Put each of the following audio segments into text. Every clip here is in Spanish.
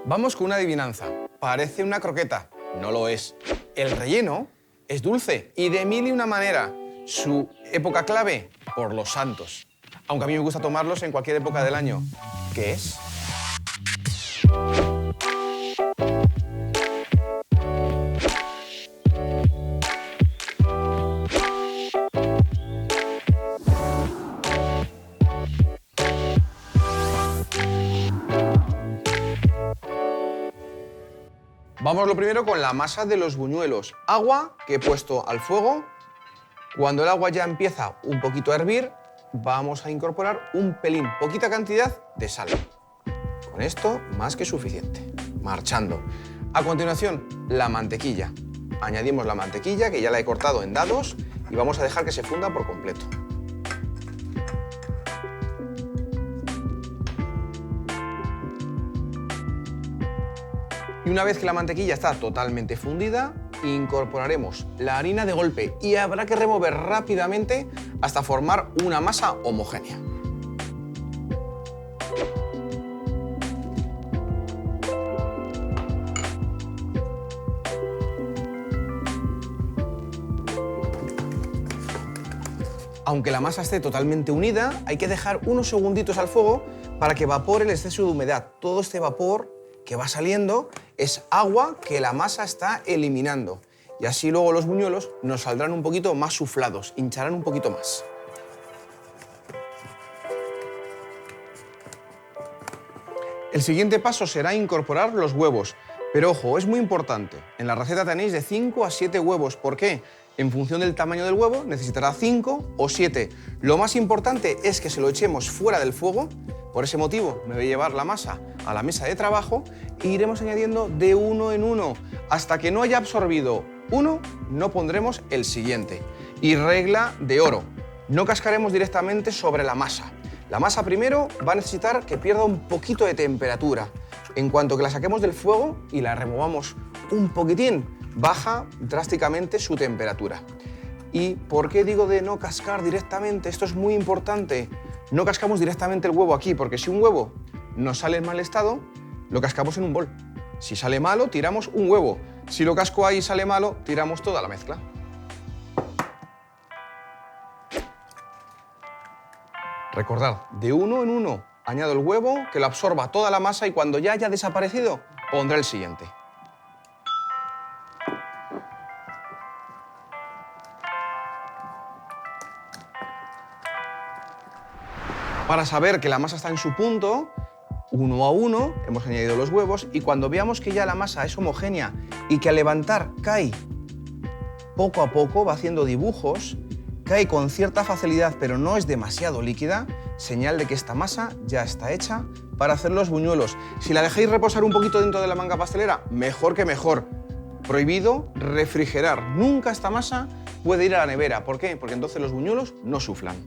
Vamos con una adivinanza. Parece una croqueta, no lo es. El relleno es dulce y de mil y una manera. Su época clave, por los santos. Aunque a mí me gusta tomarlos en cualquier época del año. ¿Qué es? Vamos lo primero con la masa de los buñuelos. Agua que he puesto al fuego. Cuando el agua ya empieza un poquito a hervir, vamos a incorporar un pelín, poquita cantidad de sal. Con esto, más que suficiente. Marchando. A continuación, la mantequilla. Añadimos la mantequilla, que ya la he cortado en dados, y vamos a dejar que se funda por completo. Y una vez que la mantequilla está totalmente fundida, incorporaremos la harina de golpe y habrá que remover rápidamente hasta formar una masa homogénea. Aunque la masa esté totalmente unida, hay que dejar unos segunditos al fuego para que evapore el exceso de humedad. Todo este vapor que va saliendo es agua que la masa está eliminando. Y así luego los buñuelos nos saldrán un poquito más suflados, hincharán un poquito más. El siguiente paso será incorporar los huevos. Pero ojo, es muy importante. En la receta tenéis de 5 a 7 huevos. ¿Por qué? En función del tamaño del huevo necesitará 5 o 7. Lo más importante es que se lo echemos fuera del fuego. Por ese motivo me voy a llevar la masa a la mesa de trabajo e iremos añadiendo de uno en uno. Hasta que no haya absorbido uno, no pondremos el siguiente. Y regla de oro, no cascaremos directamente sobre la masa. La masa primero va a necesitar que pierda un poquito de temperatura. En cuanto que la saquemos del fuego y la removamos un poquitín, baja drásticamente su temperatura. ¿Y por qué digo de no cascar directamente? Esto es muy importante. No cascamos directamente el huevo aquí, porque si un huevo nos sale en mal estado, lo cascamos en un bol. Si sale malo, tiramos un huevo. Si lo casco ahí y sale malo, tiramos toda la mezcla. Recordad, de uno en uno añado el huevo, que lo absorba toda la masa y cuando ya haya desaparecido, pondré el siguiente. Para saber que la masa está en su punto, uno a uno hemos añadido los huevos y cuando veamos que ya la masa es homogénea y que al levantar cae poco a poco, va haciendo dibujos, cae con cierta facilidad pero no es demasiado líquida, señal de que esta masa ya está hecha para hacer los buñuelos. Si la dejáis reposar un poquito dentro de la manga pastelera, mejor que mejor. Prohibido refrigerar. Nunca esta masa puede ir a la nevera. ¿Por qué? Porque entonces los buñuelos no suflan.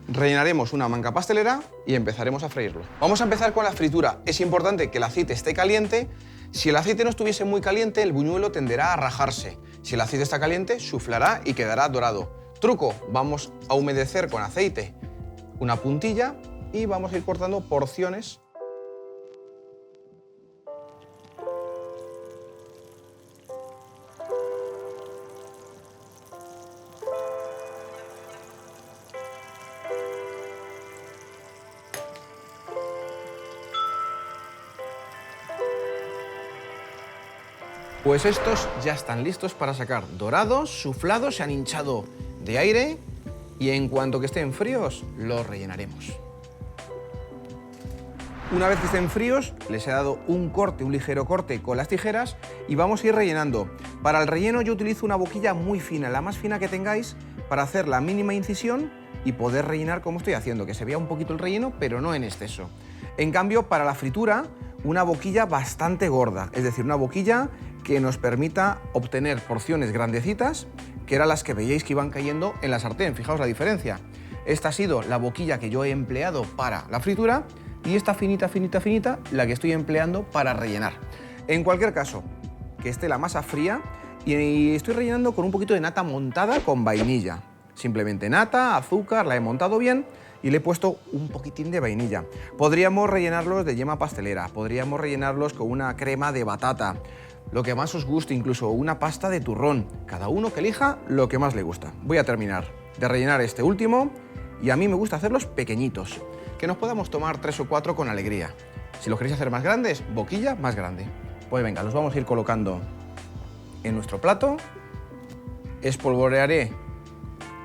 Rellenaremos una manga pastelera y empezaremos a freírlo. Vamos a empezar con la fritura. Es importante que el aceite esté caliente. Si el aceite no estuviese muy caliente, el buñuelo tenderá a rajarse. Si el aceite está caliente, suflará y quedará dorado. Truco, vamos a humedecer con aceite una puntilla y vamos a ir cortando porciones. Pues estos ya están listos para sacar. Dorados, suflados, se han hinchado de aire y en cuanto que estén fríos, los rellenaremos. Una vez que estén fríos, les he dado un ligero corte con las tijeras y vamos a ir rellenando. Para el relleno yo utilizo una boquilla muy fina, la más fina que tengáis, para hacer la mínima incisión y poder rellenar como estoy haciendo, que se vea un poquito el relleno, pero no en exceso. En cambio, para la fritura, una boquilla bastante gorda, es decir, una boquilla que nos permita obtener porciones grandecitas, que eran las que veíais que iban cayendo en la sartén. Fijaos la diferencia. Esta ha sido la boquilla que yo he empleado para la fritura y esta finita, finita, finita, la que estoy empleando para rellenar. En cualquier caso, que esté la masa fría y estoy rellenando con un poquito de nata montada con vainilla. Simplemente nata, azúcar, la he montado bien y le he puesto un poquitín de vainilla. Podríamos rellenarlos de yema pastelera, podríamos rellenarlos con una crema de batata, lo que más os guste, incluso una pasta de turrón. Cada uno que elija lo que más le gusta. Voy a terminar de rellenar este último y a mí me gusta hacerlos pequeñitos, que nos podamos tomar 3 o 4 con alegría. Si los queréis hacer más grandes, boquilla más grande. Pues venga, los vamos a ir colocando en nuestro plato. Espolvorearé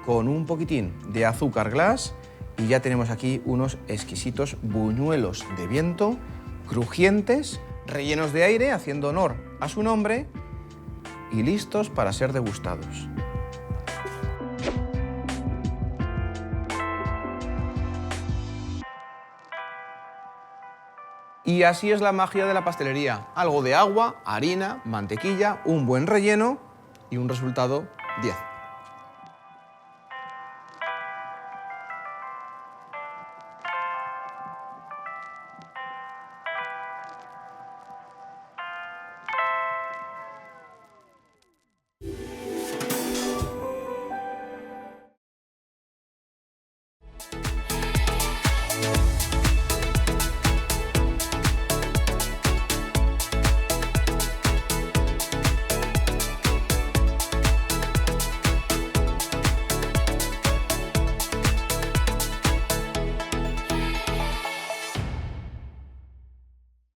con un poquitín de azúcar glass y ya tenemos aquí unos exquisitos buñuelos de viento, crujientes, rellenos de aire, haciendo honor a su nombre y listos para ser degustados. Y así es la magia de la pastelería. Algo de agua, harina, mantequilla, un buen relleno y un resultado 10.